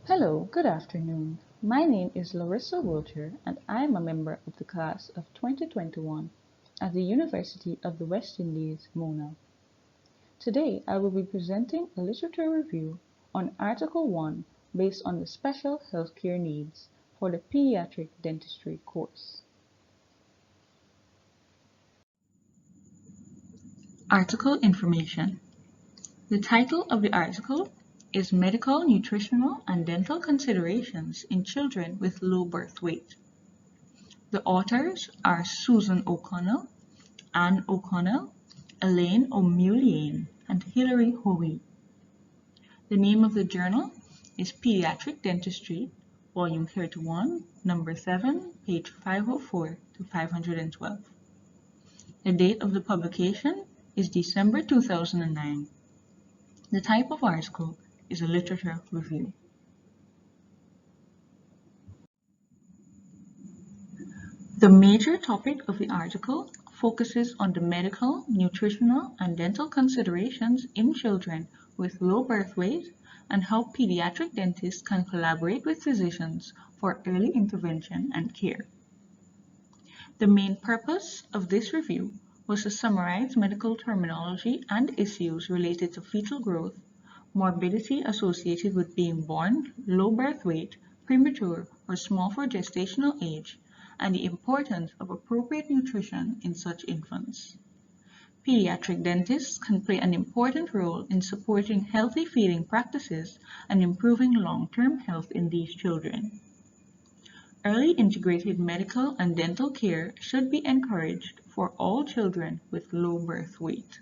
Hello, good afternoon. My name is Larissa Wiltshire and I am a member of the class of 2021 at the University of the West Indies, Mona. Today I will be presenting a literature review on Article 1 based on the Special Healthcare Needs for the Pediatric Dentistry course. Article Information. The title of the article is Medical, Nutritional, and Dental Considerations in Children with Low Birth Weight. The authors are Susan O'Connell, Anne O'Connell, Elaine O'Mullane, and Hilary Hoey. The name of the journal is Pediatric Dentistry, Volume 31, Number 7, page 504 to 512. The date of the publication is December 2009. The type of article is a literature review. The major topic of the article focuses on the medical, nutritional, and dental considerations in children with low birth weight and how pediatric dentists can collaborate with physicians for early intervention and care. The main purpose of this review was to summarize medical terminology and issues related to fetal growth, morbidity associated with being born, low birth weight, premature, or small for gestational age, and the importance of appropriate nutrition in such infants. Pediatric dentists can play an important role in supporting healthy feeding practices and improving long-term health in these children. Early integrated medical and dental care should be encouraged for all children with low birth weight.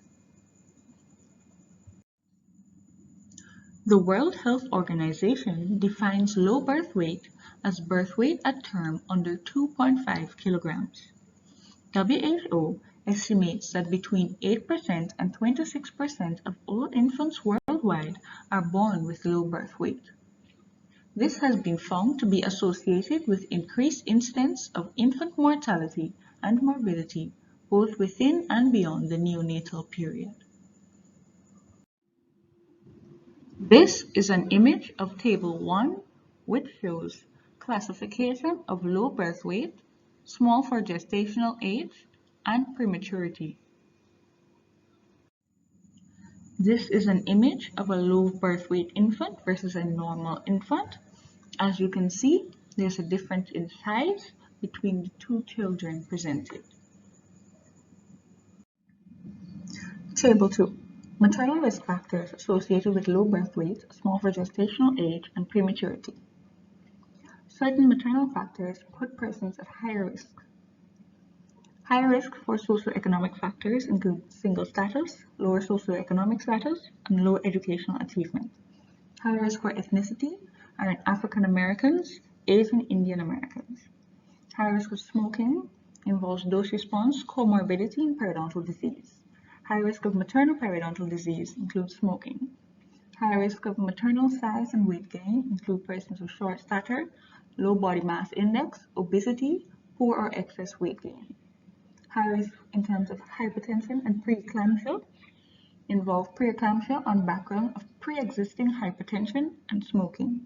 The World Health Organization defines low birth weight as birth weight at term under 2.5 kilograms. WHO estimates that between 8% and 26% of all infants worldwide are born with low birth weight. This has been found to be associated with increased incidence of infant mortality and morbidity both within and beyond the neonatal period. This is an image of Table 1, which shows classification of low birth weight, small for gestational age, and prematurity. This is an image of a low birth weight infant versus a normal infant. As you can see, there's a difference in size between the two children presented. Table 2. Maternal risk factors associated with low birth weight, small for gestational age, and prematurity. Certain maternal factors put persons at higher risk. Higher risk for socioeconomic factors include single status, lower socioeconomic status, and low educational achievement. Higher risk for ethnicity are in African Americans, Asian Indian Americans. Higher risk of smoking involves dose response, comorbidity, and periodontal disease. High risk of maternal periodontal disease includes smoking. High risk of maternal size and weight gain include persons of short stature, low body mass index, obesity, poor or excess weight gain. High risk in terms of hypertension and preeclampsia involve preeclampsia on background of pre-existing hypertension and smoking.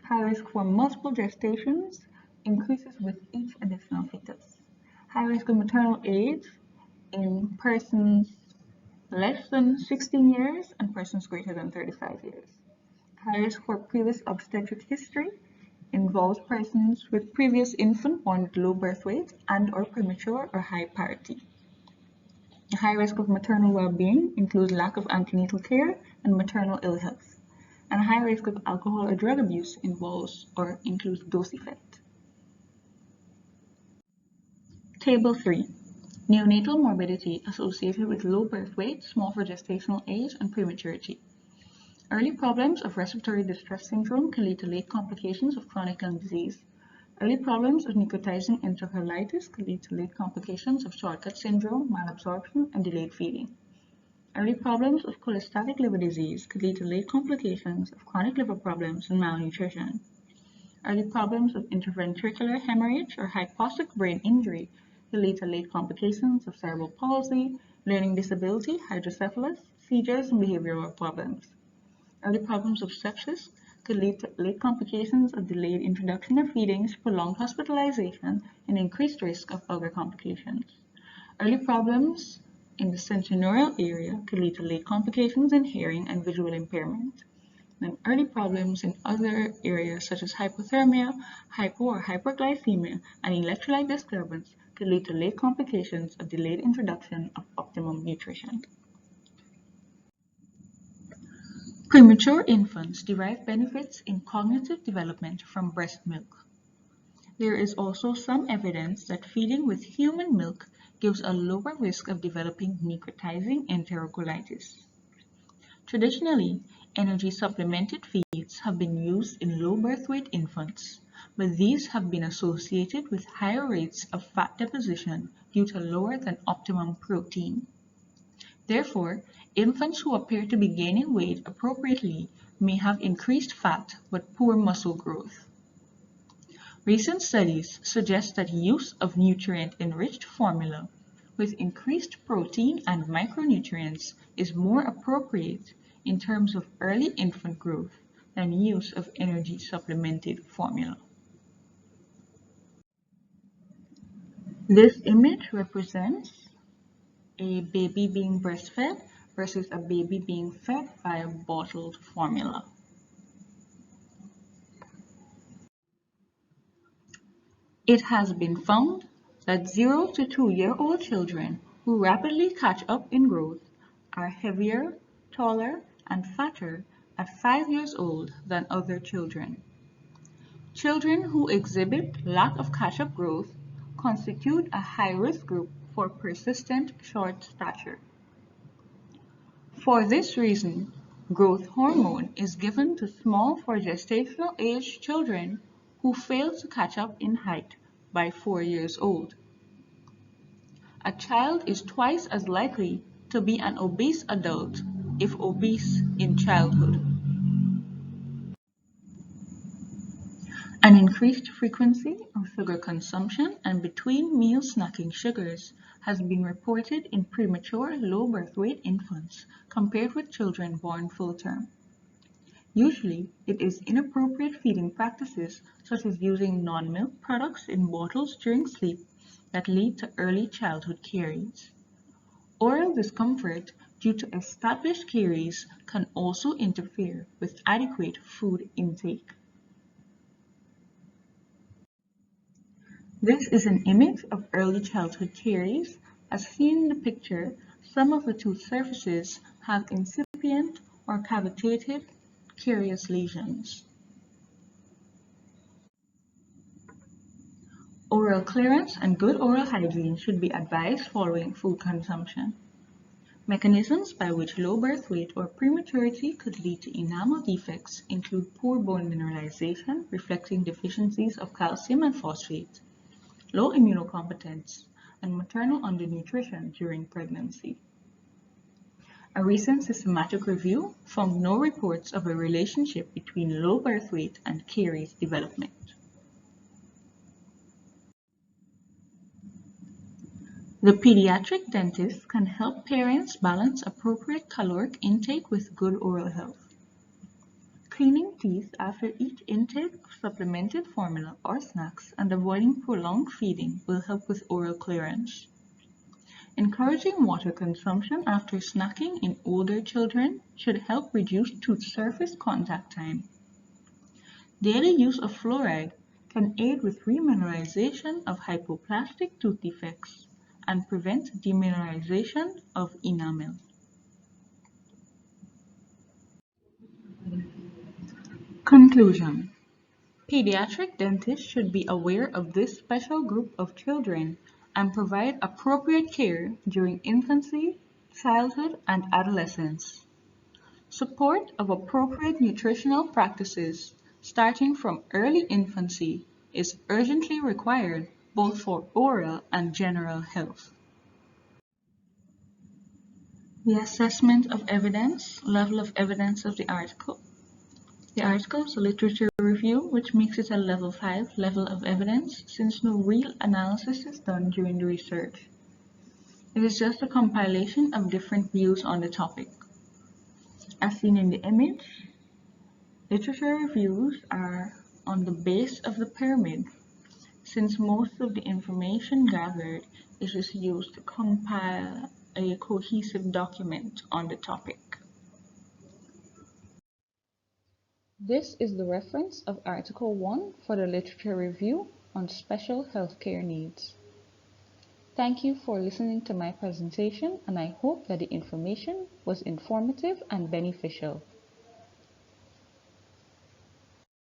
High risk for multiple gestations increases with each additional fetus. High risk of maternal age in persons less than 16 years and persons greater than 35 years. High risk for previous obstetric history involves persons with previous infant born with low birth weight and or premature or high parity. The high risk of maternal well-being includes lack of antenatal care and maternal ill health. And a high risk of alcohol or drug abuse involves or includes dose effect. Table 3. Neonatal morbidity associated with low birth weight, small for gestational age, and prematurity. Early problems of respiratory distress syndrome can lead to late complications of chronic lung disease. Early problems of necrotizing enterocolitis can lead to late complications of shortcut syndrome, malabsorption, and delayed feeding. Early problems of cholestatic liver disease could lead to late complications of chronic liver problems and malnutrition. Early problems of interventricular hemorrhage or hypoxic brain injury could lead to late complications of cerebral palsy, learning disability, hydrocephalus, seizures, and behavioral problems. Early problems of sepsis could lead to late complications of delayed introduction of feedings, prolonged hospitalization, and increased risk of other complications. Early problems in the sensorineural area could lead to late complications in hearing and visual impairment. And early problems in other areas such as hypothermia, hypo or hyperglycemia, and electrolyte disturbance could lead to late complications of delayed introduction of optimum nutrition. Premature infants derive benefits in cognitive development from breast milk. There is also some evidence that feeding with human milk gives a lower risk of developing necrotizing enterocolitis. Traditionally, energy supplemented feeds have been used in low birth weight infants, but these have been associated with higher rates of fat deposition due to lower than optimum protein. Therefore, infants who appear to be gaining weight appropriately may have increased fat but poor muscle growth. Recent studies suggest that use of nutrient-enriched formula with increased protein and micronutrients is more appropriate in terms of early infant growth than use of energy supplemented formula. This image represents a baby being breastfed versus a baby being fed via bottled formula. It has been found that 0 to 2-year-old children who rapidly catch up in growth are heavier, taller, and fatter at 5 years old than other children. Children who exhibit lack of catch-up growth constitute a high-risk group for persistent short stature. For this reason, growth hormone is given to small for gestational age children who fail to catch up in height by 4 years old. A child is twice as likely to be an obese adult if obese in childhood. An increased frequency of sugar consumption and between meal snacking sugars has been reported in premature low birth weight infants compared with children born full term. Usually, it is inappropriate feeding practices such as using non-milk products in bottles during sleep that lead to early childhood caries. Oral discomfort due to established caries can also interfere with adequate food intake. This is an image of early childhood caries. As seen in the picture, some of the tooth surfaces have incipient or cavitated carious lesions. Oral clearance and good oral hygiene should be advised following food consumption. Mechanisms by which low birth weight or prematurity could lead to enamel defects include poor bone mineralization, reflecting deficiencies of calcium and phosphate, low immunocompetence, and maternal undernutrition during pregnancy. A recent systematic review found no reports of a relationship between low birth weight and caries development. The pediatric dentist can help parents balance appropriate caloric intake with good oral health. Cleaning teeth after each intake of supplemented formula or snacks and avoiding prolonged feeding will help with oral clearance. Encouraging water consumption after snacking in older children should help reduce tooth surface contact time. Daily use of fluoride can aid with remineralization of hypoplastic tooth defects and prevent demineralization of enamel. Conclusion: pediatric dentists should be aware of this special group of children and provide appropriate care during infancy, childhood, and adolescence. Support of appropriate nutritional practices starting from early infancy is urgently required both for oral and general health. The assessment of evidence, level of evidence of the article. The article is a literature review, which makes it a level 5 level of evidence since no real analysis is done during the research. It is just a compilation of different views on the topic. As seen in the image, Literature reviews are on the base of the pyramid, since most of the information gathered is just used to compile a cohesive document on the topic. This is the reference of Article 1 for the Literature Review on Special Healthcare Needs. Thank you for listening to my presentation, and I hope that the information was informative and beneficial.